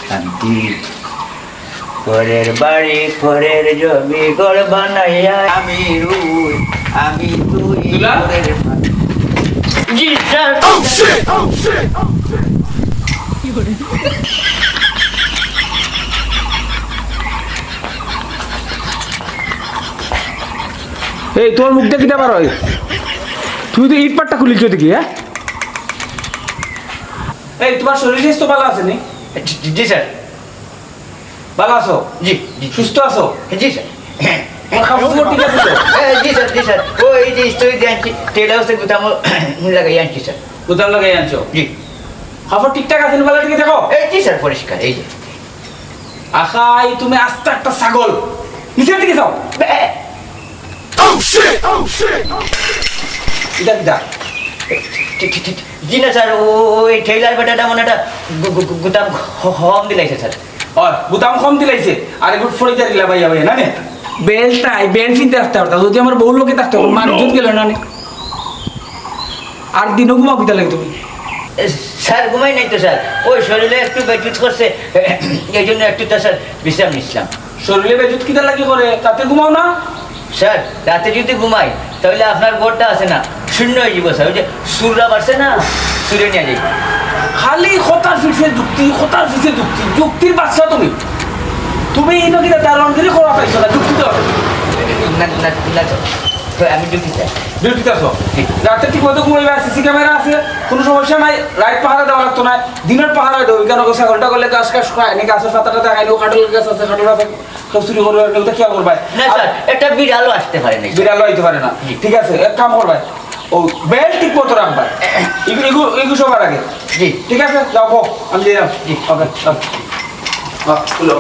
শান্তি পরের বাড়ি পরের জমি ঘর বানাইয়া আমি রুই আমি তুই দুলা? পরের জি স্যার এই তোর মুখ দিয়ে কিটা বার হয় তুই তো ইট পাটটা খুলিছ দেখি হ্যাঁ এই তোমার শরীর স্বাস্থ্য ভালো আছে নি জি স্যার ভালো আছো জি জি সুস্থ আছো জি স্যার তোমার খাবার ঠিক আছে তো জি স্যার ওই যে স্টোরি দিয়ে আনছি টেলার হাউসে গুতামো লাগাই আনছি স্যার কোথাও লাগাই আনছো জি খাবার ঠিকঠাক আছে ভালো ঠিক দেখো জি স্যার পরিষ্কার এই যে আখাই তুমি আস্তে একটা ছাগল নিচের দিকে যাও এটা কিটা জি না স্যার ওই টেলার বেটাটা মনে একটা গুতাম হম দিলাইছে স্যার আর বুতাম কম দিলাইছে আর একটু ফরিদা দিলা ভাইয়া ভাইয়া না নে বেলটাই বেল কিনতে আসতে পারতা যদি আমার বহু লোকে থাকতে হবে মানুষ গেল না নে আর দিনও ঘুমাও কিতা লাগে তুমি স্যার ঘুমাই নাই তো স্যার ওই শরীরে একটু বেটুত করছে এই জন্য একটু তো স্যার বিশ্রাম নিচ্ছিলাম শরীরে বেজুত কিতা লাগি করে তাতে ঘুমাও না স্যার রাতে যদি ঘুমাই তাহলে আপনার গোড়টা আছে না শূন্য হয়ে যাব স্যার ওই যে সুররা বাড়ছে না সুরে নিয়ে যাই খালি খতার ফিসে যুক্তি যুক্তির বাচ্চা তুমি তুমি এই নদীতে দারণ করে করা পাইছো না যুক্তি তো না না না তো আমি যদি স্যার ডিউটিতে আছো রাতে ঠিক মতো ঘুমাইবা সিসি ক্যামেরা আছে কোনো সমস্যা নাই রাইট পাহারা দেওয়া লাগতো না দিনের পাহারা দেবো কেন ছাগলটা করলে গাছ কাছ খায় নাকি গাছের পাতাটা দেখায় কাটল গাছ আছে কাটল গাছ সব চুরি করবে ওটা কি করবে না স্যার একটা বিড়ালও আসতে পারে না বিড়াল হইতে পারে না ঠিক আছে এক কাম করবে ও বেল ঠিক মতো রাখবা এগুলো সবার আগে জি ঠিক আছে যাও আমি দিয়ে যাও জি ওকে খুলো